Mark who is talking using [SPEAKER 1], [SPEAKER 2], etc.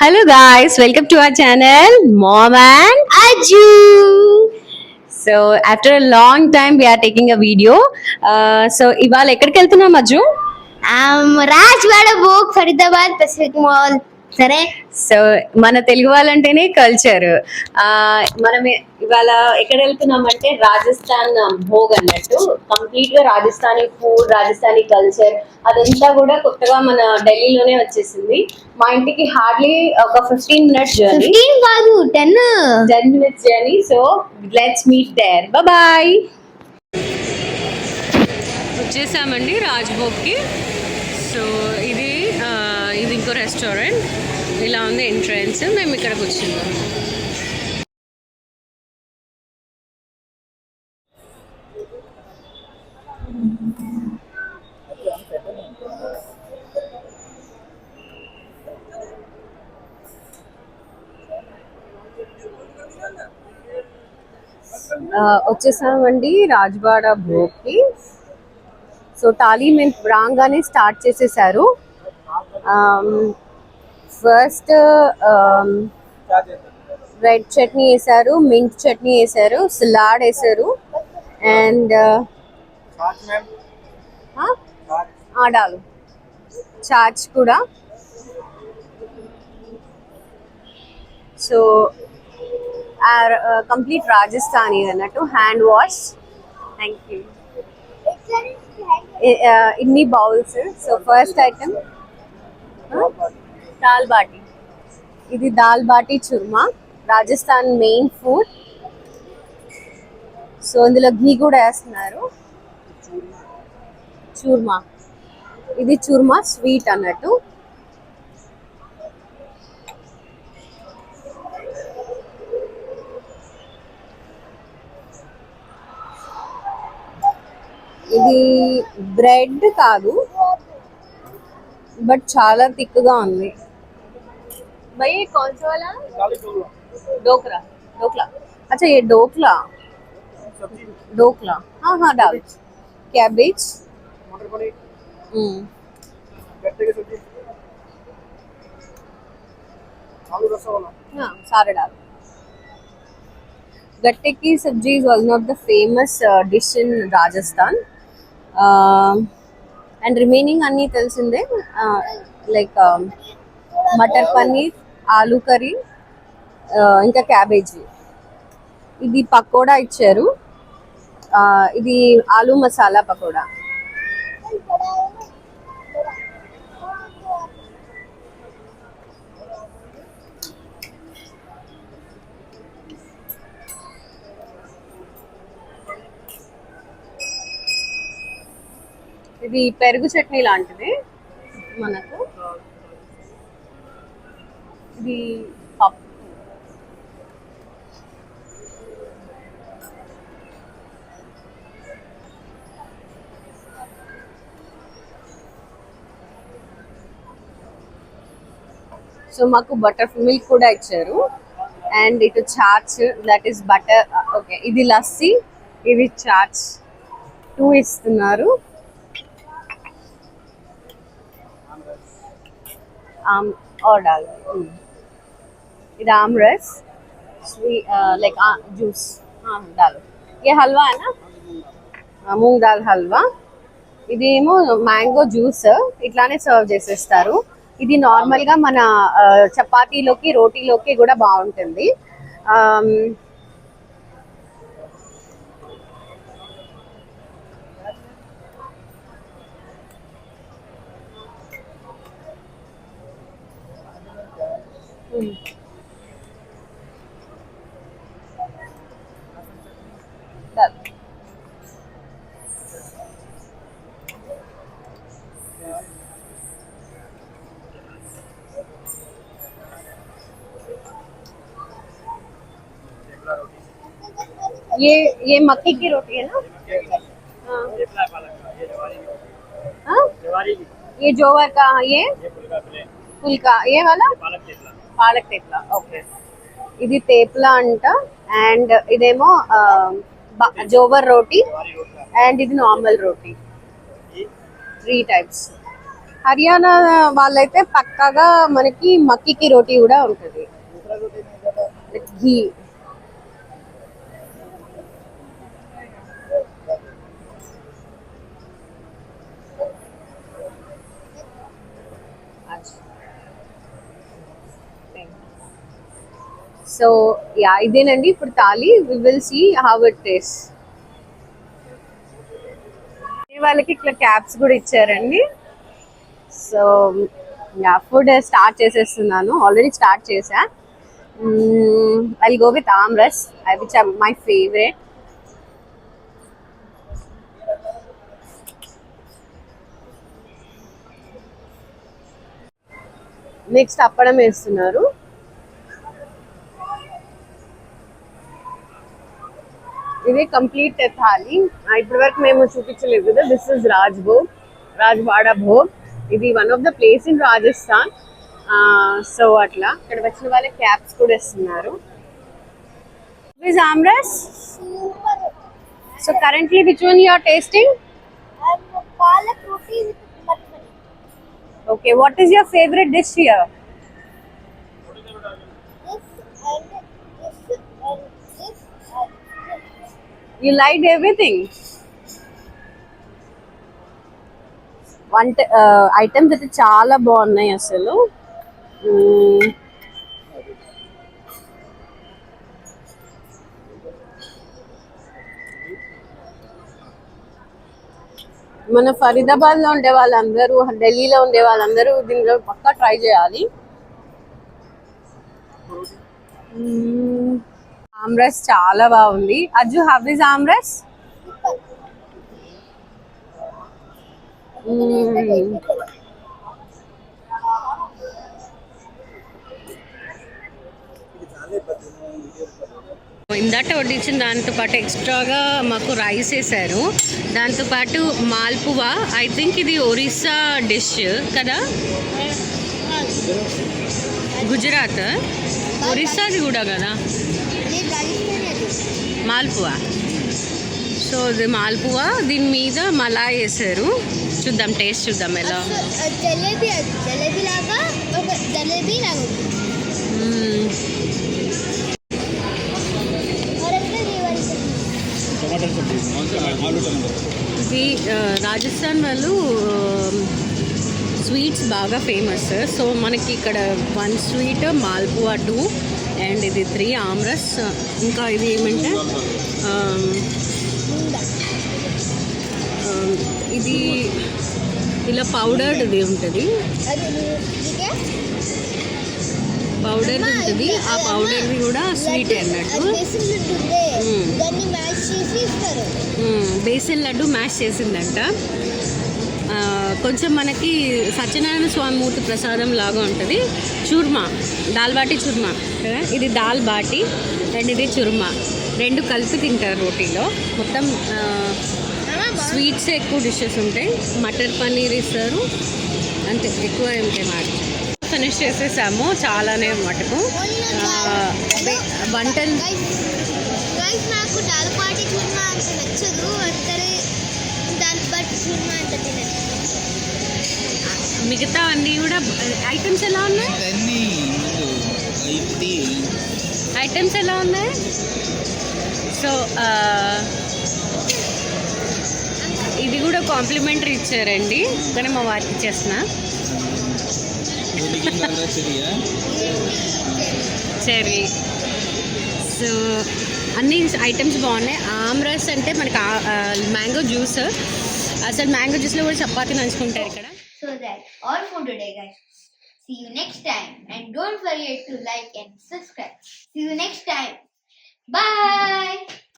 [SPEAKER 1] Hello guys, welcome to our channel Mom and Aju. So after a long time we are taking a video. So ఇవాళ ఎక్కడికి వెళ్తున్నాం Ajju?
[SPEAKER 2] Rajwada Bhog Faridabad Pacific mall. సరే,
[SPEAKER 1] so మన Telugu వాళ్ళంటేనే culture. మనం ఇవాళ ఎక్కడ వెళ్తున్నాం అంటే రాజస్థాన్ భోగ్ అన్నట్టు. కంప్లీట్ గా రాజస్థానీ ఫుడ్, రాజస్థానీ కల్చర్ అదంతా కూడా కొత్తగా మన ఢిల్లీలోనే వచ్చేసింది. మా ఇంటికి హార్డ్లీ ఒక 15 మినిట్స్ జర్నీ.
[SPEAKER 2] 15 కాదు 10.
[SPEAKER 1] 10 minutes journey. So let's meet there. Bye. వచ్చేసామండి రాజ్భోగ్కి. సో ఇది ఇది ఇంకో రెస్టారెంట్. ఇలా ఉంది ఎంట్రన్స్. మేము ఇక్కడికి వచ్చిందాం. వచ్చేసామండి రాజ్వాడ భోగ్కి. సో తాళీ మేము రాగానే స్టార్ట్ చేసేసారు. ఫస్ట్ రెడ్ చట్నీ వేసారు, మింట్ చట్నీ వేసారు, సలాడ్ వేసారు అండ్ ఆడాలు చాచ్ కూడా. సో కంప్లీట్ రాజస్థానీ అన్నట్టు. Hand wash. Thank you. ఇన్ని bowls. So first item dal baati. ఇది dal baati churma, Rajasthan main food. So ఇందులో ఘీ కూడా వేస్తున్నారు. చూర్మా, ఇది చూర్మా స్వీట్ అన్నట్టు. ఇది బ్రెడ్ కాదు, బట్ చాలా థిక్గా ఉంది. भाई कौन सा वाला? डोकरा. डोकला. अच्छा ये डोकला. डोकला. हाँ हाँ डाल. कैबेज. हाँ सारे डाल. गट्टे की सब्जी is one of the famous dish in Rajasthan. And remaining అన్నీ తెలిసిందే. లైక్ మటర్ పన్నీర్, ఆలూ కర్రీ, ఇంకా క్యాబేజీ. ఇది పకోడా ఇచ్చారు. ఇది ఆలూ మసాలా పకోడా. ఇది పెరుగు చట్నీ లాంటిది మనకు. ఇది పప్పు. సో మాకు బటర్ మిల్క్ కూడా ఇచ్చారు. అండ్ ఇటు చాచ్, దట్ ఈస్ బటర్. ఓకే, ఇది లస్సీ, ఇది చాచ్. 2 ఇస్తున్నారు. और डाल. ఇది ఆమ్రస్ స్వీట్ లైక్ జ్యూస్. डालो. ये हलवा है ना, मूंग दाल హల్వా. ఇదేమో మ్యాంగో జ్యూస్. ఇట్లానే సర్వ్ చేసేస్తారు. ఇది నార్మల్గా మన చపాతీలోకి, రోటీలోకి కూడా బాగుంటుంది. ये मक्की की रोटी है ना? हाँ, ये जोवर का. ये फुल्का. ये वाला పాలక్ తేప్లా. ఓకే, ఇది తేప్లా అంట. అండ్ ఇదేమో జోవర్ రోటీ. అండ్ ఇది నార్మల్ రోటీ. 3 టైప్స్. హర్యానా వాళ్ళైతే పక్కాగా మనకి మక్కికి రోటీ కూడా ఉంటుంది, ఘీ. సో యా, ఇదేనండి ఇప్పుడు thali. We will see how it taste. వాళ్ళకి ఇట్లా క్యాప్స్ కూడా ఇచ్చారండి. సో యా, ఫుడ్ స్టార్ట్ చేసేస్తున్నాను, ఆల్రెడీ స్టార్ట్ చేసా. I go with aamras, which are my favourite. Next appadam వేస్తున్నారు. ఇది కంప్లీట్ థాలి. ఇప్పటి వరకు మేము చూపించలేదు కదా. This is Rajbhog, Rajwada Bhog. ఇది one of the place in Rajasthan. So అట్లా ఇక్కడ వచ్చిన వాళ్ళకి క్యాప్స్ కూడా ఇస్తున్నారు. With aamras. So currently which one you are tasting?
[SPEAKER 2] Palak roti with mutton.
[SPEAKER 1] Okay, what is your favorite dish here? You liked everything? వంట ఐటమ్స్ అయితే చాలా బాగున్నాయి అసలు. మన ఫరీదాబాద్ లో ఉండే వాళ్ళందరూ, ఢిల్లీలో ఉండే వాళ్ళందరూ దీనిలో పక్కా ట్రై చేయాలి. ఆమ్రస్ చాలా బాగుంది. Ajju, how is aamras? ఇందాక వడ్డించిన దాంతో పాటు ఎక్స్ట్రాగా మాకు రైస్ వేసారు. దాంతోపాటు మాల్పువా, ఐ థింక్ ఇది ఒరిస్సా డిష్ కదా, గుజరాత్, ఒరిస్సాది కూడా కదా మాల్పువా. సో ఇది మాల్పువా, దీని మీద మలాయ్ వేసారు. చూద్దాం, టేస్ట్ చూద్దాం ఎలా.
[SPEAKER 2] జలేబీ లాగా ఒక జలేబీ లాగా
[SPEAKER 1] ఇది రాజస్థాన్ వాళ్ళు స్వీట్స్ బాగా ఫేమస్. సో మనకి ఇక్కడ 1 స్వీట్, మాల్పువా 2, అండ్ ఇది 3 ఆమ్రస్. ఇంకా ఇది ఏమంటే ఇది ఇలా పౌడర్డ్ ఇది ఉంటుంది, పౌడర్ ఉంటుంది. ఆ పౌడర్ది కూడా స్వీట్ అన్నట్టు. బేసిన్ లడ్డు మ్యాష్ చేసిందంట. కొంచెం మనకి సత్యనారాయణ స్వామి మూర్తి ప్రసాదం లాగా ఉంటుంది. చూర్మా, దాల్ బాటి చూర్మా కదా, ఇది దాల్ బాటి అండ్ ఇది చుర్మా, రెండు కలిపి తింటారు రోటీలో. మొత్తం స్వీట్స్ ఎక్కువ డిషెస్ ఉంటాయి. మటర్ పన్నీర్ ఇస్తారు, అంతే, ఎక్కువ ఉంటాయి మాట. ఫినిష్ చేసేసాము చాలానే మటుకు వంటలు.
[SPEAKER 2] నాకు దాల్ బాటి చూర్మా అంత నచ్చదు, అంతనే దాల్ బాటి చూర్మా అంత తినదు.
[SPEAKER 1] మిగతా అన్నీ కూడా ఐటమ్స్ ఎలా ఉన్నాయి? ఐటమ్స్ ఎలా ఉన్నాయి? సో ఇది కూడా కాంప్లిమెంటరీ ఇచ్చారండి, కానీ మా వారికి ఇచ్చేస్తున్నా. చెర్రీ. సో అన్ని ఐటమ్స్ బాగున్నాయి. ఆమ్రస్ అంటే మనకి మ్యాంగో జ్యూస్, అసలు మ్యాంగో జ్యూస్లో కూడా చపాతీ నంచుకుంటారు ఇక్కడ.
[SPEAKER 2] So that's all for today, guys. See you next time, and don't forget to like and subscribe. See you next time. Bye.